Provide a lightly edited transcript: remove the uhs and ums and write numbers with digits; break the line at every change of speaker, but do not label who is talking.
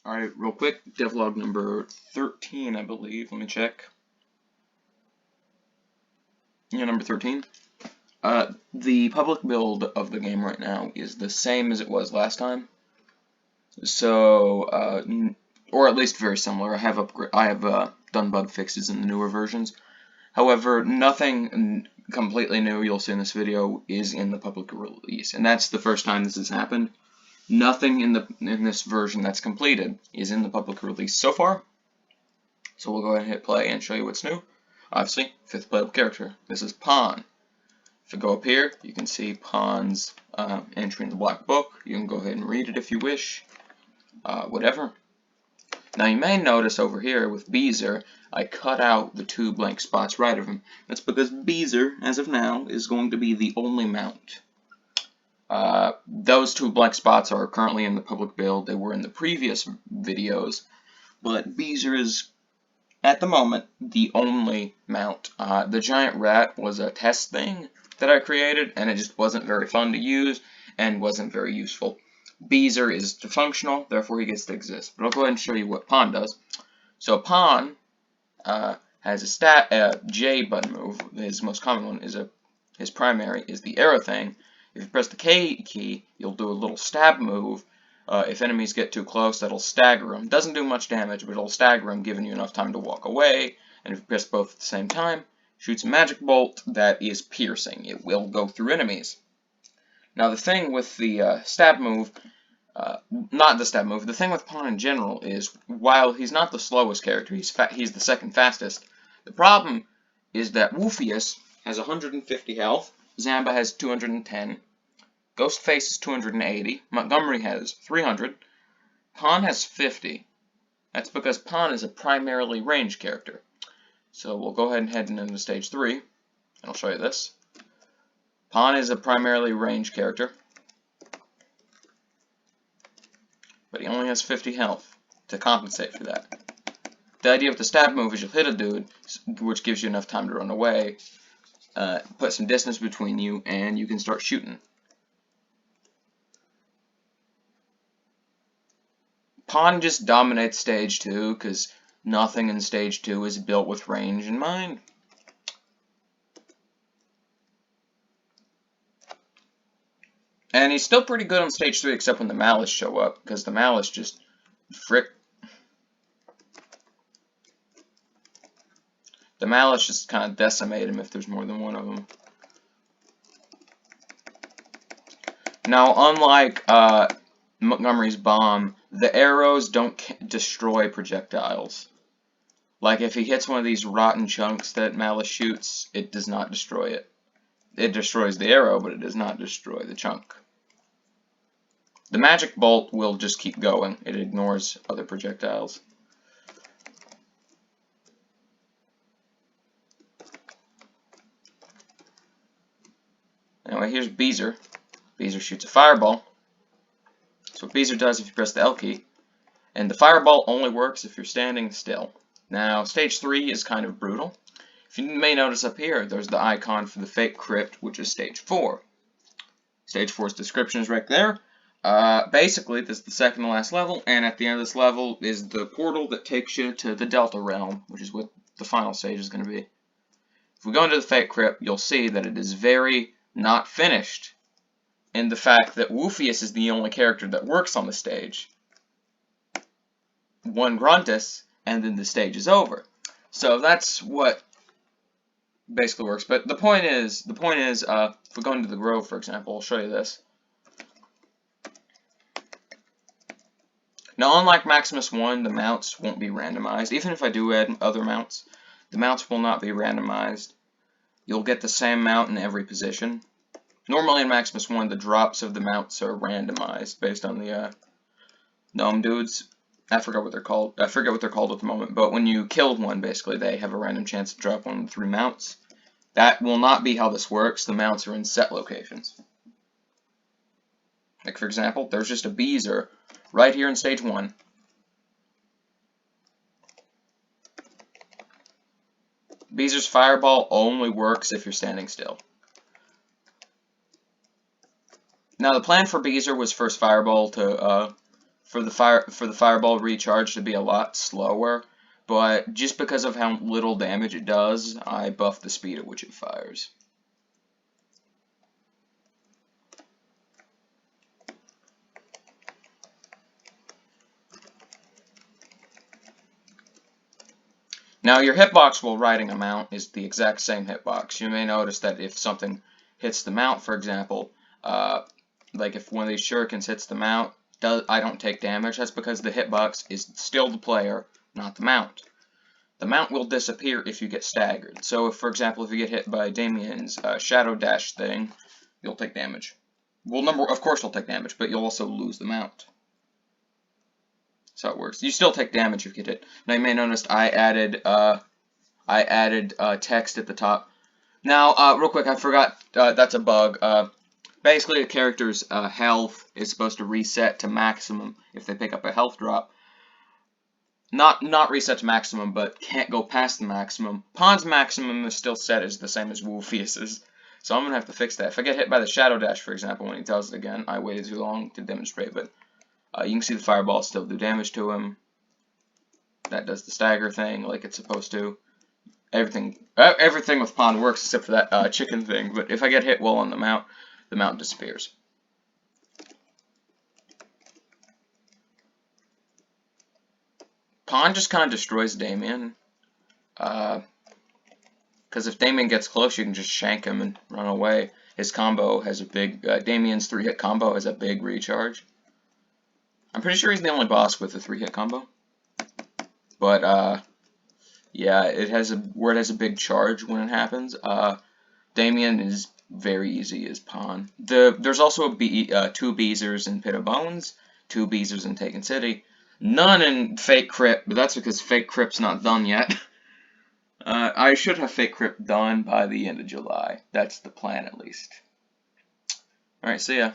Alright, real quick, devlog number 13, I believe. Let me check. Yeah, number 13. The public build of the game right now is the same as it was last time. So, or at least very similar. I have done bug fixes in the newer versions. However, nothing completely new you'll see in this video is in the public release, and that's the first time this has happened. Nothing in this version that's completed is in the public release so far. So we'll go ahead and hit play and show you what's new. Obviously, 5th playable character. This is Pawn. If I go up here, you can see Pawn's entry in the black book. You can go ahead and read it if you wish. Whatever. Now you may notice over here with Beezer, I cut out the 2 blank spots right of him. That's because Beezer, as of now, is going to be the only mount. Those 2 blank spots are currently in the public build. They were in the previous videos, but Beezer is, at the moment, the only mount. The giant rat was a test thing that I created, and it just wasn't very fun to use and wasn't very useful. Beezer is functional, therefore he gets to exist. But I'll go ahead and show you what Pawn does. So Pawn has a J button move. His most common one is his primary is the arrow thing. If you press the K key, you'll do a little stab move. If enemies get too close, that'll stagger them. Doesn't do much damage, but it'll stagger them, giving you enough time to walk away. And if you press both at the same time, shoots a magic bolt that is piercing. It will go through enemies. Now the thing with the stab move, not the stab move, the thing with Pawn in general is, while he's not the slowest character, he's the second fastest. The problem is that Woofius has 150 health, Zamba has 210, Ghostface has 280, Montgomery has 300, Pawn has 50. That's because Pawn is a primarily ranged character. So we'll go ahead and head into stage 3, and I'll show you this. Pawn is a primarily ranged character, but he only has 50 health to compensate for that. The idea with the stab move is you'll hit a dude, which gives you enough time to run away, put some distance between you, and you can start shooting. Pawn just dominates stage 2 because nothing in stage 2 is built with range in mind. And he's still pretty good on stage 3 except when the Malice show up, because the Malice just frick. The Malice just kind of decimate him if there's more than one of them. Now, unlike Montgomery's bomb, the arrows don't destroy projectiles. Like if he hits one of these rotten chunks that Malice shoots, it does not destroy it. It destroys the arrow, but it does not destroy the chunk. The magic bolt will just keep going. It ignores other projectiles. Anyway, here's Beezer. Beezer shoots a fireball. That's what Beezer does if you press the L key. And the fireball only works if you're standing still. Now, stage 3 is kind of brutal. If you may notice up here, there's the icon for the fake crypt, which is stage 4. Stage 4's description is right there. Basically, this is the second to last level, and at the end of this level is the portal that takes you to the Delta Realm, which is what the final stage is going to be. If we go into the fake crypt, you'll see that it is very not finished in the fact that Woofius is the only character that works on the stage. One grunts, and then the stage is over. So that's what basically works. But the point is, if we go into the Grove, for example, I'll show you this. Now, unlike Maximus 1, the mounts won't be randomized. Even if I do add other mounts, the mounts will not be randomized. You'll get the same mount in every position. Normally in Maximus 1, the drops of the mounts are randomized based on the gnome dudes. I forget what they're called. I forget what they're called at the moment. But when you kill one, basically, they have a random chance to drop one of the 3 mounts. That will not be how this works. The mounts are in set locations. Like, for example, there's just a Beezer right here in stage 1. Beezer's fireball only works if you're standing still. Now, the plan for Beezer was first fireball to for the fireball recharge to be a lot slower, but just because of how little damage it does, I buff the speed at which it fires. Now your hitbox while riding a mount is the exact same hitbox. You may notice that if something hits the mount, for example, like if one of these shurikens hits the mount, I don't take damage. That's because the hitbox is still the player, not the mount. The mount will disappear if you get staggered. So, if, for example, if you get hit by Damien's Shadow Dash thing, you'll take damage. Well, of course you'll take damage, but you'll also lose the mount. That's how it works. You still take damage if you get hit. Now, you may notice I added text at the top. Now, real quick, I forgot, that's a bug. Basically, a character's health is supposed to reset to maximum if they pick up a health drop. Not reset to maximum, but can't go past the maximum. Pawn's maximum is still set as the same as Wolfius's, so I'm going to have to fix that. If I get hit by the Shadow Dash, for example, when he does it again, I waited too long to demonstrate, but you can see the fireball still do damage to him. That does the stagger thing like it's supposed to. Everything with Pawn works except for that chicken thing, but if I get hit while on the mount disappears. Pawn just kind of destroys Damien. Because if Damien gets close, you can just shank him and run away. His combo has a big... Damien's 3-hit combo has a big recharge. I'm pretty sure he's the only boss with a 3-hit combo. But, yeah, it has a big charge when it happens. Damien is very easy as Pawn. There's also 2 Beezers in Pit of Bones, 2 Beezers in Taken City, none in Fake Crypt, but that's because Fake Crypt's not done yet. I should have Fake Crypt done by the end of July. That's the plan, at least. Alright, see ya.